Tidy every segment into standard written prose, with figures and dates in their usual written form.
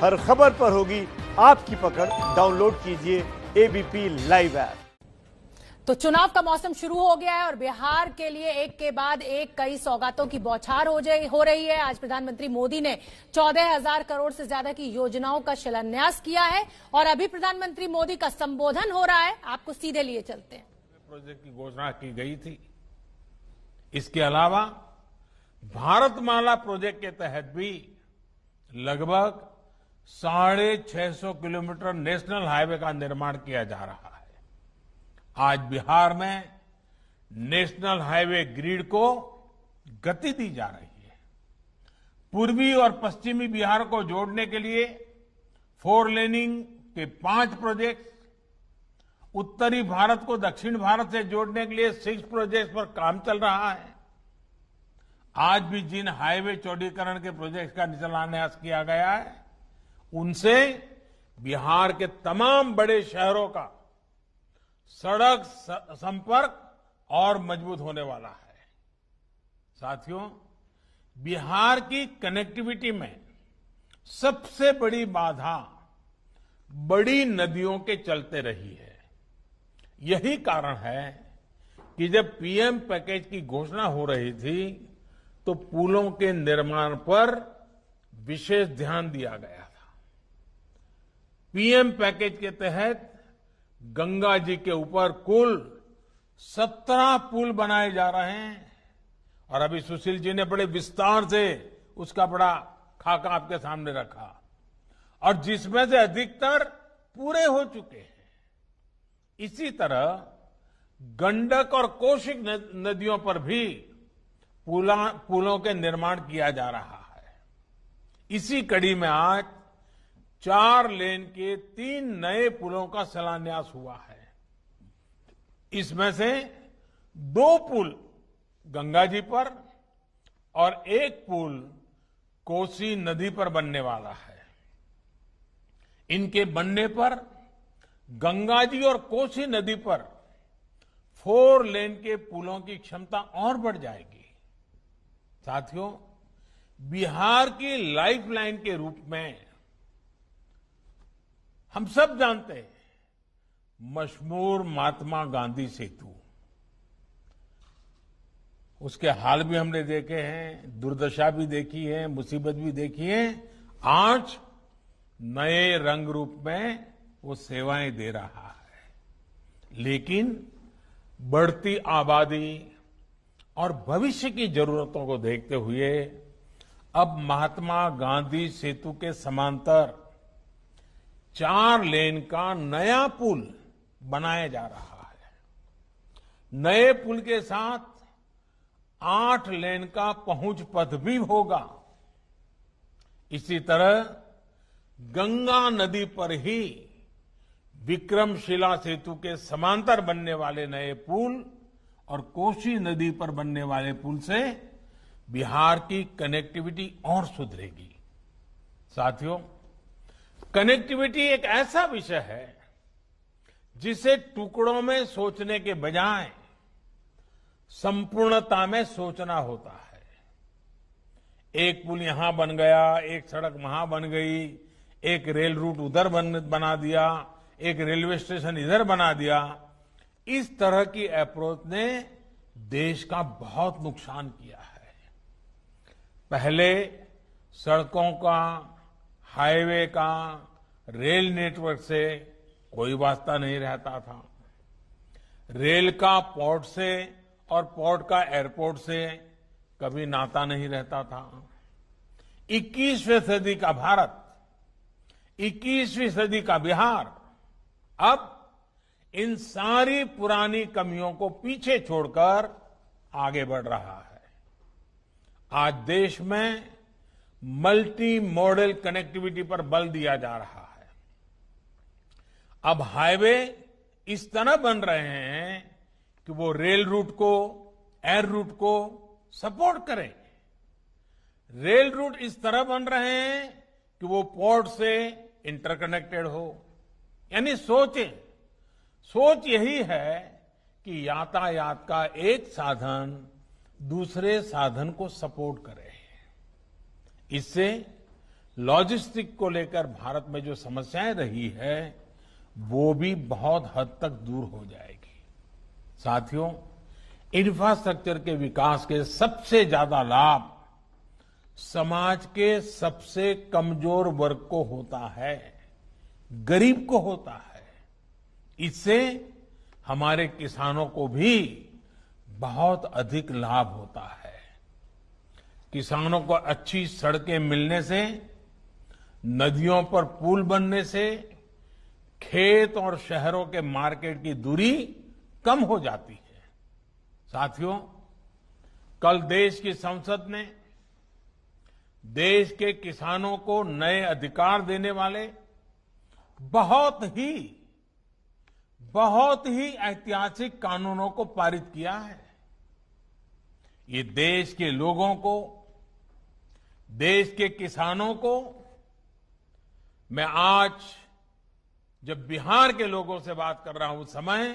हर खबर पर होगी आपकी पकड़। डाउनलोड कीजिए एबीपी लाइव ऐप। तो चुनाव का मौसम शुरू हो गया है और बिहार के लिए एक के बाद एक कई सौगातों की बौछार हो रही है। आज प्रधानमंत्री मोदी ने 14,000 करोड़ से ज्यादा की योजनाओं का शिलान्यास किया है और अभी प्रधानमंत्री मोदी का संबोधन हो रहा है। आपको सीधे लिए चलते हैं। प्रोजेक्ट की घोषणा की गई थी। इसके अलावा भारतमाला प्रोजेक्ट के तहत भी लगभग 650 किलोमीटर नेशनल हाईवे का निर्माण किया जा रहा है। आज बिहार में नेशनल हाईवे ग्रिड को गति दी जा रही है। पूर्वी और पश्चिमी बिहार को जोड़ने के लिए 4 लेनिंग के 5 प्रोजेक्ट, उत्तरी भारत को दक्षिण भारत से जोड़ने के लिए 6 प्रोजेक्ट पर काम चल रहा है। आज भी जिन हाईवे चौड़ीकरण के प्रोजेक्ट का शिलान्यास किया गया है, उनसे बिहार के तमाम बड़े शहरों का सड़क संपर्क और मजबूत होने वाला है। साथियों, बिहार की कनेक्टिविटी में सबसे बड़ी बाधा बड़ी नदियों के चलते रही है। यही कारण है कि जब पीएम पैकेज की घोषणा हो रही थी तो पुलों के निर्माण पर विशेष ध्यान दिया गया था। पीएम पैकेज के तहत गंगा जी के ऊपर कुल 17 पुल बनाए जा रहे हैं और अभी सुशील जी ने बड़े विस्तार से उसका बड़ा खाका आपके सामने रखा और जिसमें से अधिकतर पूरे हो चुके हैं। इसी तरह गंडक और कोसी नदियों पर भी पुलों के निर्माण किया जा रहा है। इसी कड़ी में आज 4 लेन के 3 नए पुलों का शिलान्यास हुआ है। इसमें से 2 पुल गंगा जी पर और 1 पुल कोसी नदी पर बनने वाला है। इनके बनने पर गंगा जी और कोसी नदी पर 4 लेन के पुलों की क्षमता और बढ़ जाएगी। साथियों, बिहार की लाइफलाइन के रूप में हम सब जानते हैं मशहूर महात्मा गांधी सेतु, उसके हाल भी हमने देखे हैं, दुर्दशा भी देखी है, मुसीबत भी देखी है। आज नए रंग रूप में वो सेवाएं दे रहा है। लेकिन बढ़ती आबादी और भविष्य की जरूरतों को देखते हुए अब महात्मा गांधी सेतु के समांतर 4 लेन का नया पुल बनाया जा रहा है। नए पुल के साथ 8 लेन का पहुंच पथ भी होगा। इसी तरह गंगा नदी पर ही विक्रमशिला सेतु के समांतर बनने वाले नए पुल और कोसी नदी पर बनने वाले पुल से बिहार की कनेक्टिविटी और सुधरेगी। साथियों, कनेक्टिविटी एक ऐसा विषय है जिसे टुकड़ों में सोचने के बजाय संपूर्णता में सोचना होता है। एक पुल यहां बन गया, एक सड़क वहां बन गई, एक रेल रूट उधर बना दिया, एक रेलवे स्टेशन इधर बना दिया। इस तरह की अप्रोच ने देश का बहुत नुकसान किया है। पहले सड़कों का, हाईवे का, रेल नेटवर्क से कोई वास्ता नहीं रहता था। रेल का पोर्ट से और पोर्ट का एयरपोर्ट से कभी नाता नहीं रहता था। 21वीं सदी का भारत, 21वीं सदी का बिहार अब इन सारी पुरानी कमियों को पीछे छोड़कर आगे बढ़ रहा है। आज देश में मल्टी मॉडल कनेक्टिविटी पर बल दिया जा रहा है। अब हाईवे इस तरह बन रहे हैं कि वो रेल रूट को, एयर रूट को सपोर्ट करें। रेल रूट इस तरह बन रहे हैं कि वो पोर्ट से इंटरकनेक्टेड हो। यानी सोच यही है कि यातायात का एक साधन दूसरे साधन को सपोर्ट करे। इससे लॉजिस्टिक को लेकर भारत में जो समस्याएं रही है वो भी बहुत हद तक दूर हो जाएगी। साथियों, इंफ्रास्ट्रक्चर के विकास के सबसे ज्यादा लाभ समाज के सबसे कमजोर वर्ग को होता है, गरीब को होता है। इससे हमारे किसानों को भी बहुत अधिक लाभ होता है। किसानों को अच्छी सड़कें मिलने से, नदियों पर पुल बनने से खेत और शहरों के मार्केट की दूरी कम हो जाती है। साथियों, कल देश की संसद ने देश के किसानों को नए अधिकार देने वाले बहुत ही ऐतिहासिक कानूनों को पारित किया है। ये देश के लोगों को, देश के किसानों को, मैं आज जब बिहार के लोगों से बात कर रहा हूं उस समय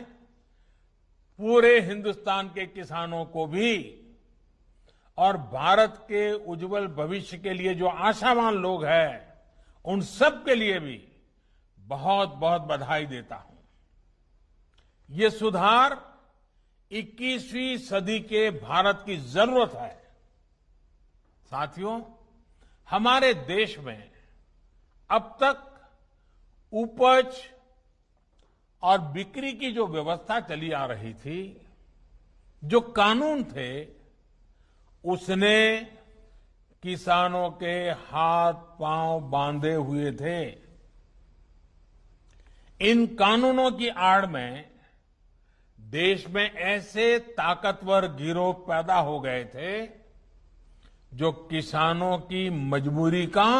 पूरे हिंदुस्तान के किसानों को भी और भारत के उज्जवल भविष्य के लिए जो आशावान लोग हैं उन सब के लिए भी बहुत बहुत बधाई देता हूं। ये सुधार 21वीं सदी के भारत की जरूरत है। साथियों, हमारे देश में अब तक उपज और बिक्री की जो व्यवस्था चली आ रही थी, जो कानून थे, उसने किसानों के हाथ पांव बांधे हुए थे। इन कानूनों की आड़ में देश में ऐसे ताकतवर गिरोह पैदा हो गए थे जो किसानों की मजबूरी का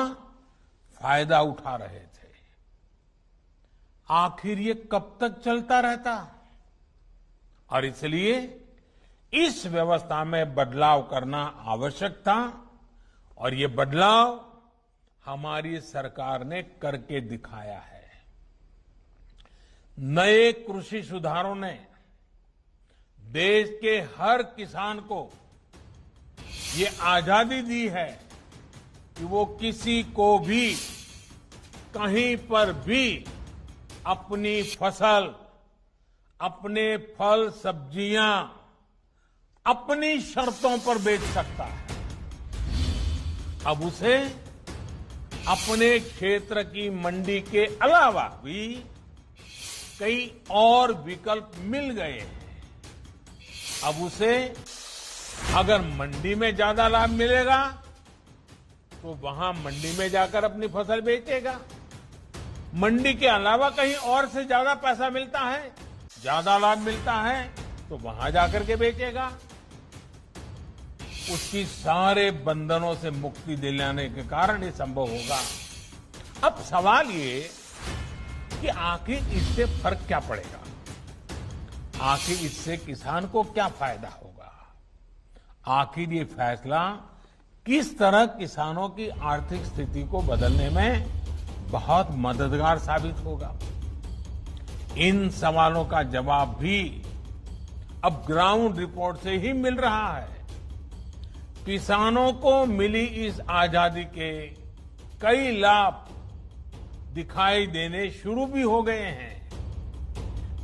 फायदा उठा रहे थे। आखिर ये कब तक चलता रहता? और इसलिए इस व्यवस्था में बदलाव करना आवश्यक था और ये बदलाव हमारी सरकार ने करके दिखाया है। नए कृषि सुधारों ने देश के हर किसान को ये आजादी दी है कि वो किसी को भी कहीं पर भी अपनी फसल, अपने फल सब्जियां अपनी शर्तों पर बेच सकता है। अब उसे अपने क्षेत्र की मंडी के अलावा भी कई और विकल्प मिल गए हैं। अब उसे अगर मंडी में ज्यादा लाभ मिलेगा तो वहां मंडी में जाकर अपनी फसल बेचेगा। मंडी के अलावा कहीं और से ज्यादा पैसा मिलता है, ज्यादा लाभ मिलता है तो वहां जाकर के बेचेगा। उसकी सारे बंधनों से मुक्ति दिलाने के कारण ये संभव होगा। अब सवाल ये कि आखिर इससे फर्क क्या पड़ेगा, आखिर इससे किसान को क्या फायदा होगा, आखिर ये फैसला किस तरह किसानों की आर्थिक स्थिति को बदलने में बहुत मददगार साबित होगा। इन सवालों का जवाब भी अब ग्राउंड रिपोर्ट से ही मिल रहा है। किसानों को मिली इस आजादी के कई लाभ दिखाई देने शुरू भी हो गए हैं,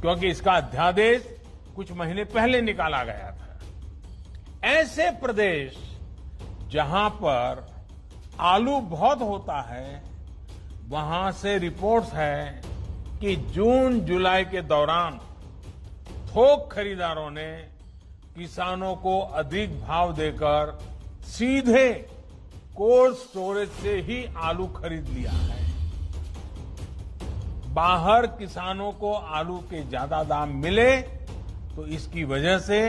क्योंकि इसका अध्यादेश कुछ महीने पहले निकाला गया था। ऐसे प्रदेश जहां पर आलू बहुत होता है, वहां से रिपोर्ट्स है कि जून जुलाई के दौरान थोक खरीदारों ने किसानों को अधिक भाव देकर सीधे कोल्ड स्टोरेज से ही आलू खरीद लिया है। बाहर किसानों को आलू के ज्यादा दाम मिले तो इसकी वजह से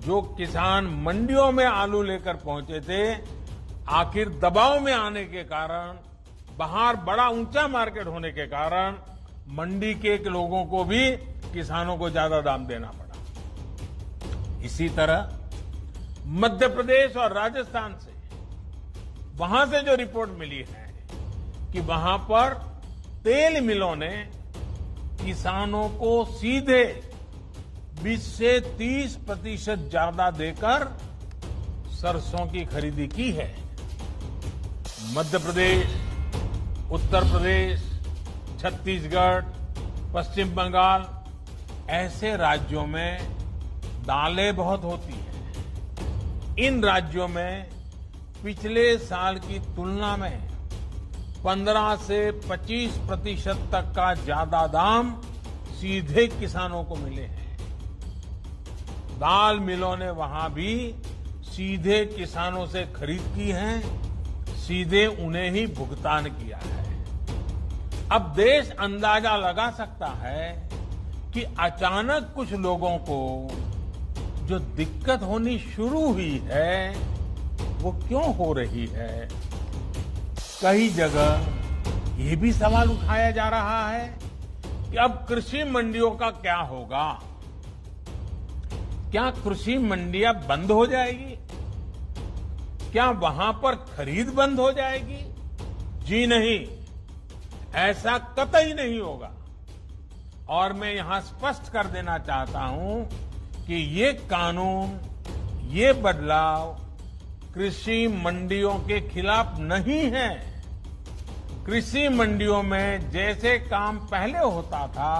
जो किसान मंडियों में आलू लेकर पहुंचे थे, आखिर दबाव में आने के कारण, बाहर बड़ा ऊंचा मार्केट होने के कारण मंडी के लोगों को भी किसानों को ज्यादा दाम देना पड़ा। इसी तरह मध्य प्रदेश और राजस्थान से, वहां से जो रिपोर्ट मिली है कि वहां पर तेल मिलों ने किसानों को सीधे 20 से 30% ज्यादा देकर सरसों की खरीदी की है। मध्य प्रदेश, उत्तर प्रदेश, छत्तीसगढ़, पश्चिम बंगाल ऐसे राज्यों में दालें बहुत होती हैं। इन राज्यों में पिछले साल की तुलना में 15 से 25% तक का ज्यादा दाम सीधे किसानों को मिले हैं। दाल मिलों ने वहां भी सीधे किसानों से खरीद की है, सीधे उन्हें ही भुगतान किया है। अब देश अंदाजा लगा सकता है कि अचानक कुछ लोगों को जो दिक्कत होनी शुरू हुई है वो क्यों हो रही है। कई जगह ये भी सवाल उठाया जा रहा है कि अब कृषि मंडियों का क्या होगा। क्या कृषि मंडियां बंद हो जाएगी? क्या वहां पर खरीद बंद हो जाएगी? जी नहीं, ऐसा कतई नहीं होगा। और मैं यहां स्पष्ट कर देना चाहता हूं कि ये कानून, ये बदलाव कृषि मंडियों के खिलाफ नहीं है। कृषि मंडियों में जैसे काम पहले होता था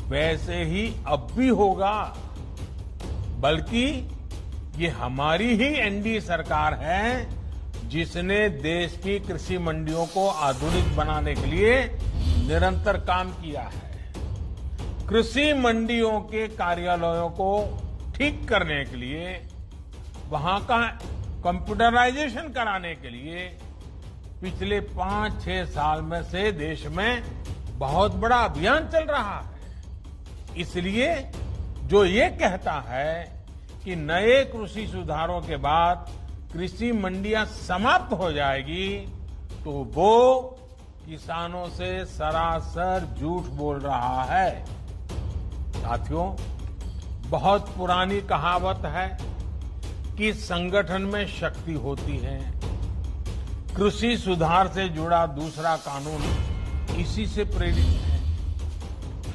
वैसे ही अब भी होगा। बल्कि ये हमारी ही एनडीए सरकार है जिसने देश की कृषि मंडियों को आधुनिक बनाने के लिए निरंतर काम किया है। कृषि मंडियों के कार्यालयों को ठीक करने के लिए, वहां का कंप्यूटराइजेशन कराने के लिए पिछले 5-6 साल में से देश में बहुत बड़ा अभियान चल रहा है। इसलिए जो ये कहता है कि नए कृषि सुधारों के बाद कृषि मंडियां समाप्त हो जाएगी तो वो किसानों से सरासर झूठ बोल रहा है। साथियों, बहुत पुरानी कहावत है कि संगठन में शक्ति होती है। कृषि सुधार से जुड़ा दूसरा कानून इसी से प्रेरित है।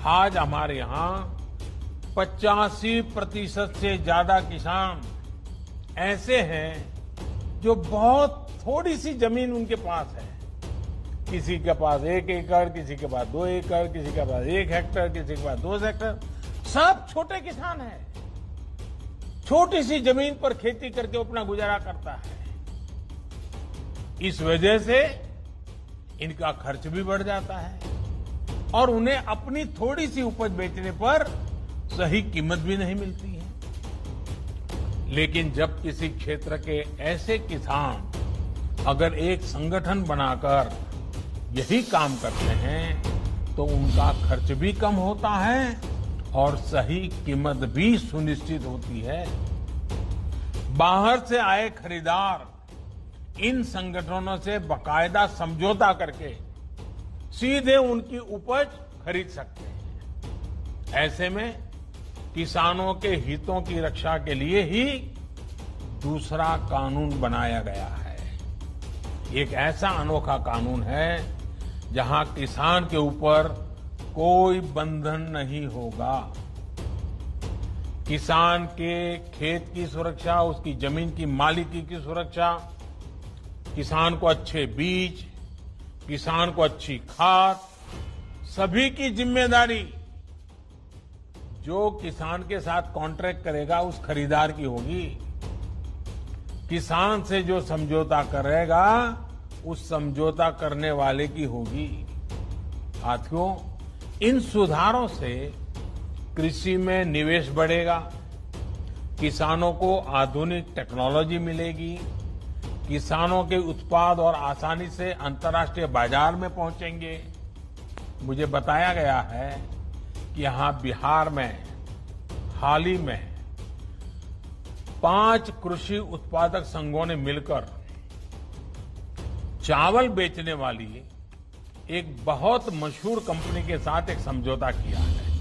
आज हमारे यहां 85% से ज्यादा किसान ऐसे हैं जो बहुत थोड़ी सी जमीन उनके पास है। किसी के पास 1 एकड़, किसी के पास 2 एकड़, किसी के पास 1 हेक्टेयर, किसी के पास 2 हेक्टेयर। सब छोटे किसान हैं। छोटी सी जमीन पर खेती करके अपना गुजारा करता है। इस वजह से इनका खर्च भी बढ़ जाता है और उन्हें अपनी थोड़ी सी उपज बेचने पर सही कीमत भी नहीं मिलती है। लेकिन जब किसी क्षेत्र के ऐसे किसान अगर एक संगठन बनाकर यही काम करते हैं तो उनका खर्च भी कम होता है और सही कीमत भी सुनिश्चित होती है। बाहर से आए खरीदार इन संगठनों से बाकायदा समझौता करके सीधे उनकी उपज खरीद सकते हैं। ऐसे में किसानों के हितों की रक्षा के लिए ही दूसरा कानून बनाया गया है। एक ऐसा अनोखा कानून है जहां किसान के ऊपर कोई बंधन नहीं होगा। किसान के खेत की सुरक्षा, उसकी जमीन की मालिकी की सुरक्षा, किसान को अच्छे बीज, किसान को अच्छी खाद, सभी की जिम्मेदारी जो किसान के साथ कॉन्ट्रैक्ट करेगा उस खरीदार की होगी। किसान से जो समझौता करेगा उस समझौता करने वाले की होगी। साथियों, इन सुधारों से कृषि में निवेश बढ़ेगा, किसानों को आधुनिक टेक्नोलॉजी मिलेगी, किसानों के उत्पाद और आसानी से अंतर्राष्ट्रीय बाजार में पहुंचेंगे। मुझे बताया गया है कि यहां बिहार में हाल ही में 5 कृषि उत्पादक संघों ने मिलकर चावल बेचने वाली एक बहुत मशहूर कंपनी के साथ एक समझौता किया है।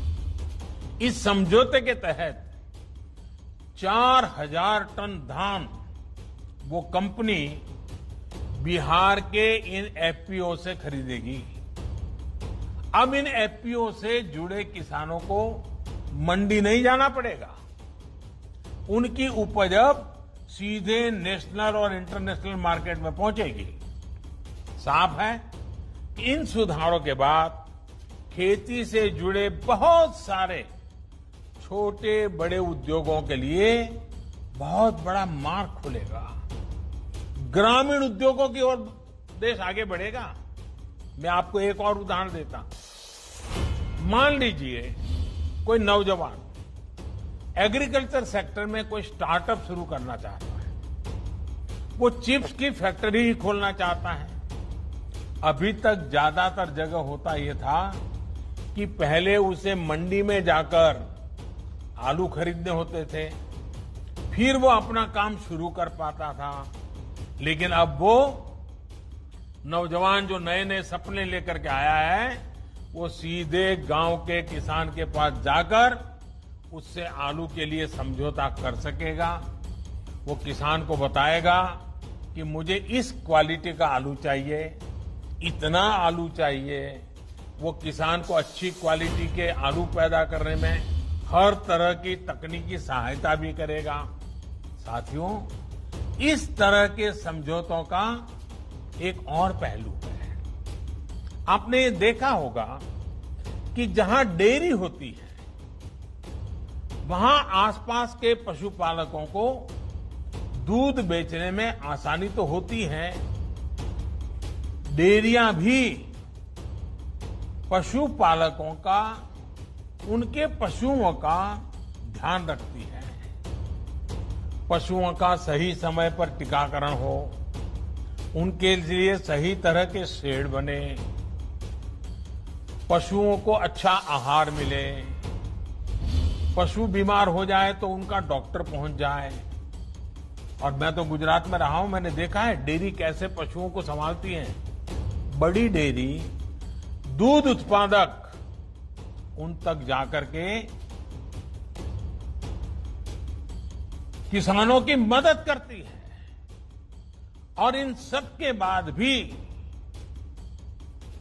इस समझौते के तहत 4000 टन धान वो कंपनी बिहार के इन एफपीओ से खरीदेगी। अब इन एफपीओ से जुड़े किसानों को मंडी नहीं जाना पड़ेगा। उनकी उपज अब सीधे नेशनल और इंटरनेशनल मार्केट में पहुंचेगी। साफ है इन सुधारों के बाद खेती से जुड़े बहुत सारे छोटे बड़े उद्योगों के लिए बहुत बड़ा मार्ग खुलेगा। ग्रामीण उद्योगों की ओर देश आगे बढ़ेगा। मैं आपको एक और उदाहरण देता हूं। मान लीजिए कोई नौजवान एग्रीकल्चर सेक्टर में कोई स्टार्टअप शुरू करना चाहता है। वो चिप्स की फैक्ट्री ही खोलना चाहता है। अभी तक ज्यादातर जगह होता यह था कि पहले उसे मंडी में जाकर आलू खरीदने होते थे, फिर वो अपना काम शुरू कर पाता था। लेकिन अब वो नौजवान जो नए नए सपने लेकर के आया है, वो सीधे गांव के किसान के पास जाकर उससे आलू के लिए समझौता कर सकेगा। वो किसान को बताएगा कि मुझे इस क्वालिटी का आलू चाहिए, इतना आलू चाहिए। वो किसान को अच्छी क्वालिटी के आलू पैदा करने में हर तरह की तकनीकी सहायता भी करेगा। साथियों, इस तरह के समझौतों का एक और पहलू है। आपने ये देखा होगा कि जहां डेयरी होती है, वहां आसपास के पशुपालकों को दूध बेचने में आसानी तो होती है। डेयरियां भी पशुपालकों का, उनके पशुओं का ध्यान रखती है। पशुओं का सही समय पर टीकाकरण हो, उनके लिए सही तरह के शेड बने, पशुओं को अच्छा आहार मिले, पशु बीमार हो जाए तो उनका डॉक्टर पहुंच जाए। और मैं तो गुजरात में रहा हूं, मैंने देखा है डेयरी कैसे पशुओं को संभालती है। बड़ी डेयरी दूध उत्पादक उन तक जाकर के किसानों की मदद करती है। और इन सब के बाद भी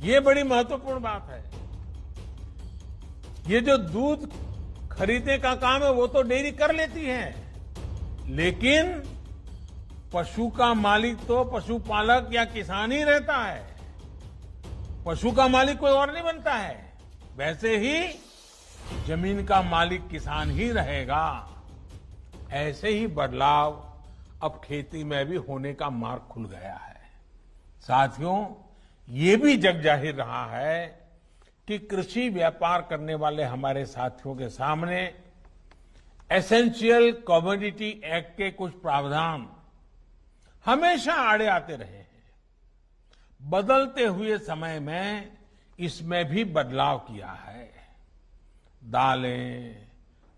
ये बड़ी महत्वपूर्ण बात है, ये जो दूध खरीदने का काम है वो तो डेयरी कर लेती है, लेकिन पशु का मालिक तो पशुपालक या किसान ही रहता है। पशु का मालिक कोई और नहीं बनता है। वैसे ही जमीन का मालिक किसान ही रहेगा। ऐसे ही बदलाव अब खेती में भी होने का मार्ग खुल गया है। साथियों, ये भी जग जाहिर रहा है कि कृषि व्यापार करने वाले हमारे साथियों के सामने एसेंशियल कमोडिटी एक्ट के कुछ प्रावधान हमेशा आड़े आते रहे हैं। बदलते हुए समय में इसमें भी बदलाव किया है। दालें,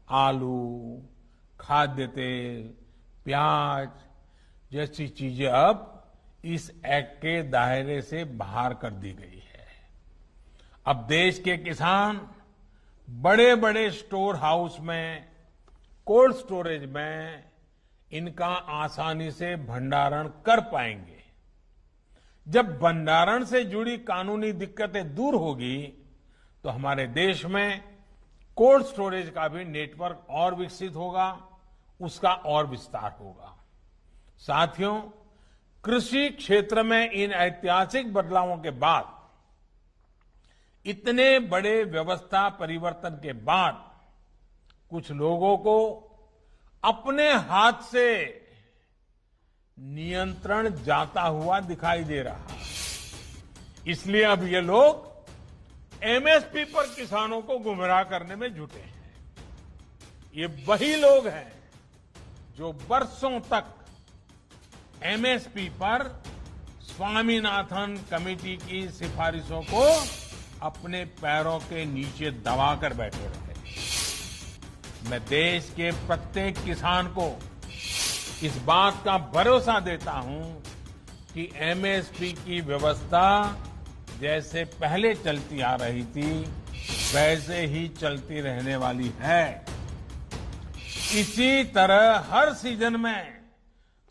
आलू, खाद्य तेल, प्याज जैसी चीजें अब इस एक्ट के दायरे से बाहर कर दी गई है। अब देश के किसान बड़े बड़े स्टोर हाउस में, कोल्ड स्टोरेज में इनका आसानी से भंडारण कर पाएंगे। जब भंडारण से जुड़ी कानूनी दिक्कतें दूर होगी तो हमारे देश में कोल्ड स्टोरेज का भी नेटवर्क और विकसित होगा, उसका और विस्तार होगा। साथियों, कृषि क्षेत्र में इन ऐतिहासिक बदलावों के बाद, इतने बड़े व्यवस्था परिवर्तन के बाद, कुछ लोगों को अपने हाथ से नियंत्रण जाता हुआ दिखाई दे रहा है। इसलिए अब ये लोग एमएसपी पर किसानों को गुमराह करने में जुटे हैं। ये वही लोग हैं जो बरसों तक एमएसपी पर स्वामीनाथन कमेटी की सिफारिशों को अपने पैरों के नीचे दबाकर बैठे रहे। मैं देश के प्रत्येक किसान को इस बात का भरोसा देता हूं कि एमएसपी की व्यवस्था जैसे पहले चलती आ रही थी वैसे ही चलती रहने वाली है। इसी तरह हर सीजन में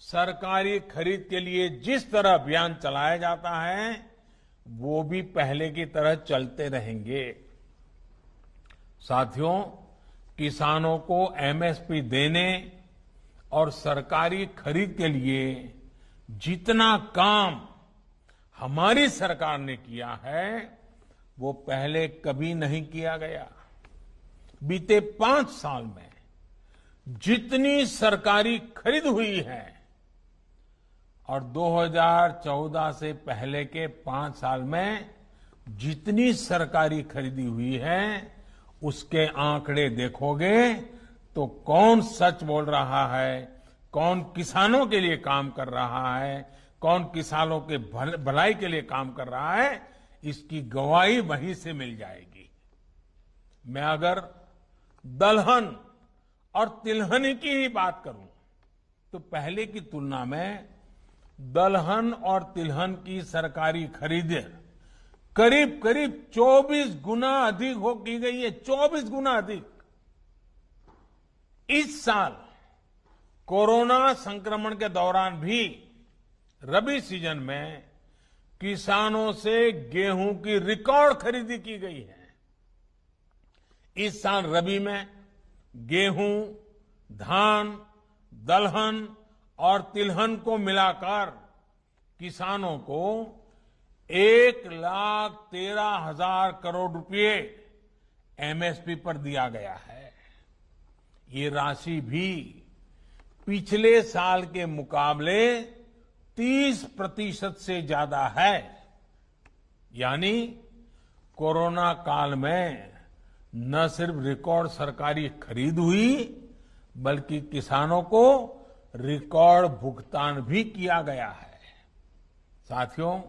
सरकारी खरीद के लिए जिस तरह अभियान चलाया जाता है वो भी पहले की तरह चलते रहेंगे। साथियों, किसानों को एमएसपी देने और सरकारी खरीद के लिए जितना काम हमारी सरकार ने किया है वो पहले कभी नहीं किया गया। बीते 5 साल में जितनी सरकारी खरीद हुई है और 2014 से पहले के 5 साल में जितनी सरकारी खरीदी हुई है उसके आंकड़े देखोगे तो कौन सच बोल रहा है, कौन किसानों के लिए काम कर रहा है, कौन किसानों के भलाई के लिए काम कर रहा है, इसकी गवाही वहीं से मिल जाएगी। मैं अगर दलहन और तिलहन की ही बात करूं तो पहले की तुलना में दलहन और तिलहन की सरकारी खरीद करीब करीब 24 गुना अधिक की गई है। 24 गुना अधिक। इस साल कोरोना संक्रमण के दौरान भी रबी सीजन में किसानों से गेहूं की रिकॉर्ड खरीदी की गई है। इस साल रबी में गेहूं, धान, दलहन और तिलहन को मिलाकर किसानों को 1,13,000 करोड़ रुपए एमएसपी पर दिया गया है। ये राशि भी पिछले साल के मुकाबले 30% से ज्यादा है। यानी कोरोना काल में न सिर्फ रिकॉर्ड सरकारी खरीद हुई बल्कि किसानों को रिकॉर्ड भुगतान भी किया गया है। साथियों,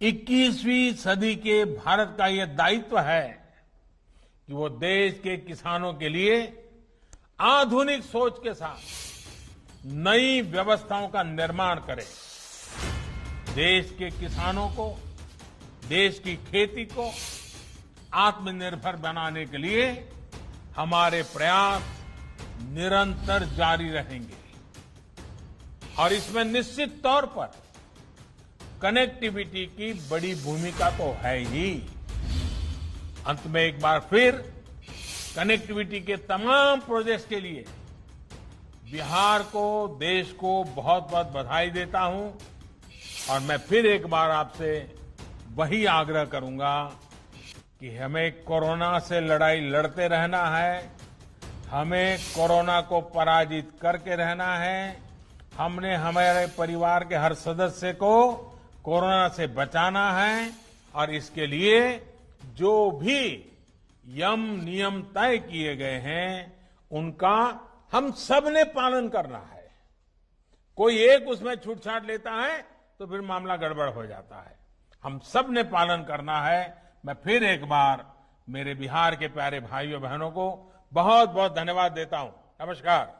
21वीं सदी के भारत का यह दायित्व है कि वो देश के किसानों के लिए आधुनिक सोच के साथ नई व्यवस्थाओं का निर्माण करे। देश के किसानों को, देश की खेती को आत्मनिर्भर बनाने के लिए हमारे प्रयास निरंतर जारी रहेंगे और इसमें निश्चित तौर पर कनेक्टिविटी की बड़ी भूमिका तो है ही। अंत में एक बार फिर कनेक्टिविटी के तमाम प्रोजेक्ट्स के लिए बिहार को, देश को बहुत बहुत बधाई देता हूं और मैं फिर एक बार आपसे वही आग्रह करूंगा कि हमें कोरोना से लड़ाई लड़ते रहना है, हमें कोरोना को पराजित करके रहना है। हमने हमारे परिवार के हर सदस्य को कोरोना से बचाना है और इसके लिए जो भी यम नियम तय किए गए हैं उनका हम सब ने पालन करना है। कोई एक उसमें छूटछाट लेता है तो फिर मामला गड़बड़ हो जाता है। हम सब ने पालन करना है। मैं फिर एक बार मेरे बिहार के प्यारे भाइयों बहनों को बहुत बहुत धन्यवाद देता हूं। नमस्कार।